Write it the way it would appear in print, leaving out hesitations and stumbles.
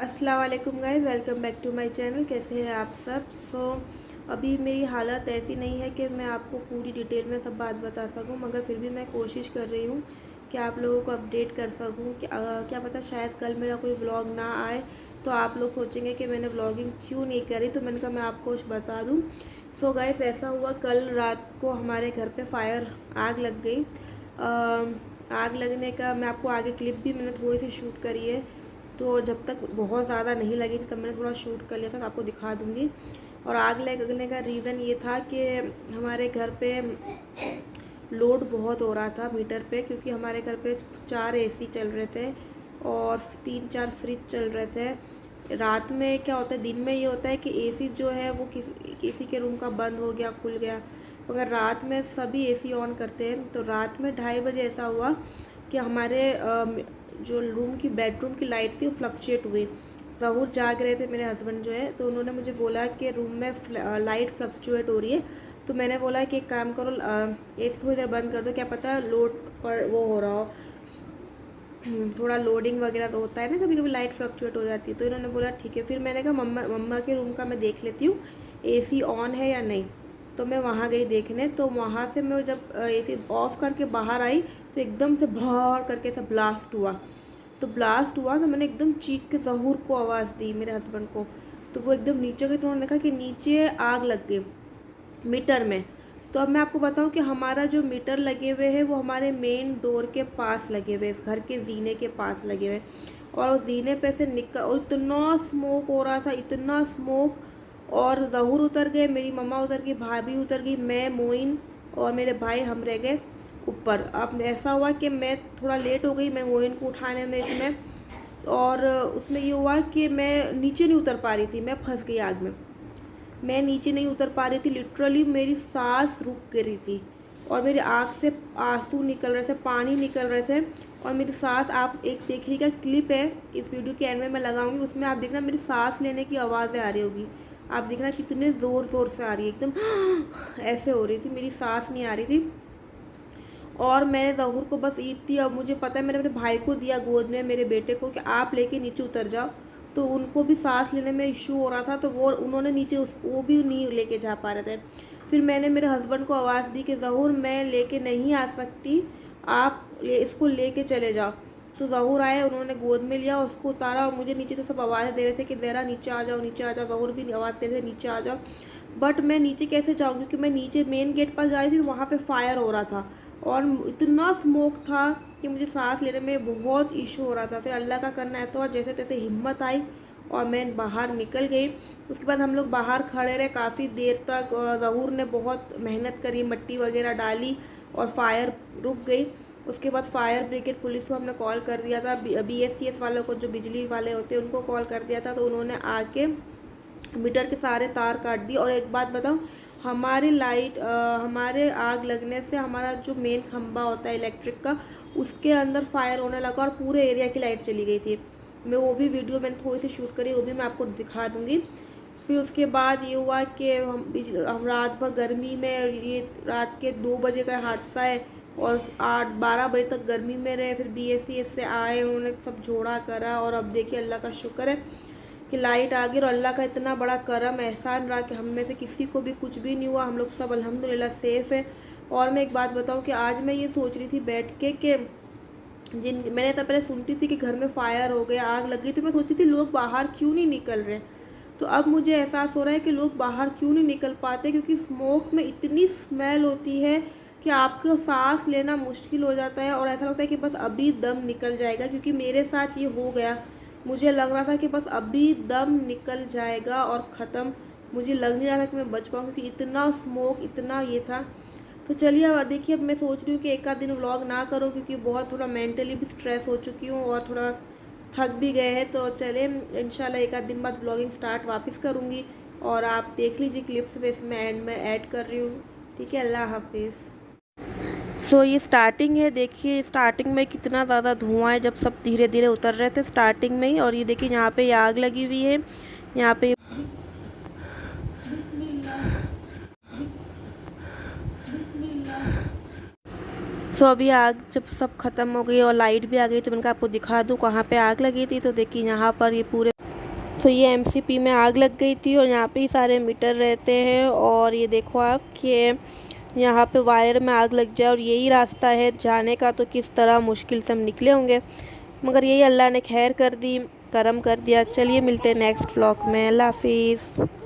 अस्सलाम वालेकुम guys, welcome back to my channel. कैसे हैं आप सब। अभी मेरी हालत ऐसी नहीं है कि मैं आपको पूरी डिटेल में सब बात बता सकूं, मगर फिर भी मैं कोशिश कर रही हूं कि आप लोगों को अपडेट कर सकूं कि क्या पता शायद कल मेरा कोई व्लॉग ना आए तो आप लोग सोचेंगे कि मैंने व्लॉगिंग क्यों नहीं करी, तो मैंने कहा मैं आपको बता दूँ। गाइस, ऐसा हुआ कल रात को हमारे घर पर आग लग गई। आग लगने का मैं आपको आगे क्लिप भी मैंने थोड़ी सी शूट करी है, तो जब तक बहुत ज़्यादा नहीं लगी थी तब मैंने थोड़ा शूट कर लिया था, तो आपको दिखा दूँगी। और आग लगने का रीज़न ये था कि हमारे घर पे लोड बहुत हो रहा था मीटर पे, क्योंकि हमारे घर पे 4 एसी चल रहे थे और 3-4 फ्रिज चल रहे थे। रात में क्या होता है, दिन में ये होता है कि एसी जो है वो किसी के रूम का बंद हो गया, खुल गया, मगर रात में सभी एसी ऑन करते हैं। तो रात में 2:30 बजे ऐसा हुआ कि हमारे जो रूम की बेडरूम की लाइट थी वो फ्लक्चुएट हुई। ज़हूर जाग रहे थे मेरे हस्बैंड जो है, तो उन्होंने मुझे बोला कि रूम में लाइट फ्लक्चुएट हो रही है। तो मैंने बोला कि एक काम करो, एसी थोड़ी देर बंद कर दो, क्या पता लोड पर वो हो रहा हो, थोड़ा लोडिंग वगैरह तो होता है ना, कभी कभी लाइट फ्लक्चुएट हो जाती है। तो इन्होंने बोला ठीक है। फिर मैंने कहा मम्मा के रूम का मैं देख लेती हूँ एसी ऑन है या नहीं। तो मैं वहाँ गई देखने, तो वहाँ से मैं जब एसी ऑफ करके बाहर आई तो एकदम से भर करके ऐसा ब्लास्ट हुआ। तो मैंने एकदम चीख के ज़हूर को आवाज़ दी, मेरे हस्बैंड को। तो वो एकदम नीचे गए, तो उन्होंने देखा कि नीचे आग लग गई मीटर में। तो अब मैं आपको बताऊं कि हमारा जो मीटर लगे हुए हैं वो हमारे मेन डोर के पास लगे हुए, इस घर के जीने के पास लगे हुए, और जीने पे से निकल, और इतना स्मोक हो रहा था, इतना स्मोक। और ज़हूर उतर गए, मेरी मम्मा उतर गई, भाभी उतर गई, मैं, मोइन और मेरे भाई हम रह गए ऊपर। अब ऐसा हुआ कि मैं थोड़ा लेट हो गई, मैं मोइन को उठाने में इसमें, और उसमें ये हुआ कि मैं नीचे नहीं उतर पा रही थी, मैं फंस गई आग में। मैं नीचे नहीं उतर पा रही थी, लिटरली मेरी सांस रुक गई थी और मेरी आँख से आंसू निकल रहे थे, पानी निकल रहे थे, और मेरी सांस, आप एक देखिएगा क्लिप है इस वीडियो के एंड में मैं लगाऊंगी, उसमें आप देखना मेरी सांस लेने की आवाज़ें आ रही होगी। आप देखना कितने ज़ोर से आ रही है, एकदम ऐसे हो रही थी, मेरी सांस नहीं आ रही थी। और मैंने ज़हूर को बस ईद थी, अब मुझे पता है मैंने अपने भाई को दिया गोद में, मेरे बेटे को, कि आप लेके नीचे उतर जाओ। तो उनको भी सांस लेने में इशू हो रहा था, तो उन्होंने नीचे वो भी नहीं लेके जा पा रहे थे। फिर मैंने मेरे हस्बैंड को आवाज़ दी कि ज़हूर मैं लेके नहीं आ सकती, आप इसको लेके चले जाओ। तो ज़हूर आए, उन्होंने गोद में लिया, उसको उतारा, और मुझे नीचे से सब आवाज़ें दे रहे थे कि ज़रा नीचे आ जाओ, नीचे आ जाओ। ज़हूर भी आवाज़ दे रहे थे नीचे आ जाओ, बट मैं नीचे कैसे जाऊँ, क्योंकि मैं नीचे मेन गेट पर जा रही थी, तो वहाँ पर फायर हो रहा था और इतना स्मोक था कि मुझे सांस लेने में बहुत इशू हो रहा था। फिर अल्लाह का करना ऐसा हुआ, जैसे तैसे हिम्मत आई और मैं बाहर निकल गई। उसके बाद हम लोग बाहर खड़े रहे काफ़ी देर तक, ज़हूर ने बहुत मेहनत करी, मिट्टी वगैरह डाली और फायर रुक गई। उसके बाद फायर ब्रिगेड पुलिस को हमने कॉल कर दिया था, BSCS वालों को, जो बिजली वाले होते हैं, उनको कॉल कर दिया था। तो उन्होंने आके मीटर के सारे तार काट दिए। और एक बात बताऊँ, हमारे आग लगने से हमारा जो मेन खंभा होता है इलेक्ट्रिक का, उसके अंदर फायर होने लगा और पूरे एरिया की लाइट चली गई थी। मैं वो भी वीडियो मैंने थोड़ी सी शूट करी, वो भी मैं आपको दिखा दूँगी। फिर उसके बाद ये हुआ कि हम रात भर गर्मी में, ये रात के 2 बजे का हादसा है, और 8-12 बजे तक गर्मी में रहे। फिर BSCS से आए, उन्होंने सब जोड़ा करा, और अब देखिए अल्लाह का शुक्र है कि लाइट आ गई। और अल्लाह का इतना बड़ा करम एहसान रहा कि हम में से किसी को भी कुछ भी नहीं हुआ, हम लोग सब अल्हम्दुलिल्लाह सेफ़ है। और मैं एक बात बताऊं कि आज मैं ये सोच रही थी बैठ के कि मैंने तो पहले सुनती थी कि घर में फायर हो गया, आग लग गई, तो मैं सोचती थी लोग बाहर क्यों नहीं निकल रहे। तो अब मुझे एहसास हो रहा है कि लोग बाहर क्यों नहीं निकल पाते, क्योंकि स्मोक में इतनी स्मेल होती है कि आपको सांस लेना मुश्किल हो जाता है, और ऐसा लगता है कि बस अभी दम निकल जाएगा। क्योंकि मेरे साथ ये हो गया, मुझे लग रहा था कि बस अभी दम निकल जाएगा और ख़त्म। मुझे लग नहीं रहा था कि मैं बच पाऊँ, क्योंकि इतना स्मोक, इतना ये था। तो चलिए, अब देखिए, अब मैं सोच रही हूँ कि एक आध दिन व्लॉग ना करूँ, क्योंकि बहुत थोड़ा मेंटली भी स्ट्रेस हो चुकी हूँ और थोड़ा थक भी गए हैं। तो चले, इंशाल्लाह एक आध दिन बाद व्लॉगिंग स्टार्ट वापस करूँगी, और आप देख लीजिए क्लिप्स में, इसमें एंड में ऐड कर रही हूँ। ठीक है, अल्लाह हाफिज़। ये स्टार्टिंग है, देखिए स्टार्टिंग में कितना ज़्यादा धुआं है, जब सब धीरे धीरे उतर रहे थे स्टार्टिंग में ही। और ये देखिए यहाँ पे आग लगी हुई है, यहाँ पे। अभी आग जब सब ख़त्म हो गई और लाइट भी आ गई, तो मैंने कहा आपको दिखा दूँ कहाँ पे आग लगी थी। तो देखिए यहाँ पर ये पूरे तो ये एमसीपी में आग लग गई थी और यहाँ पे ही सारे मीटर रहते हैं। और ये देखो आप कि यहाँ पे वायर में आग लग जाए और यही रास्ता है जाने का, तो किस तरह मुश्किल से हम निकले होंगे, मगर यही अल्लाह ने खैर कर दी, करम कर दिया। चलिए मिलते हैं नेक्स्ट व्लॉग में। अल्लाह हाफिज़।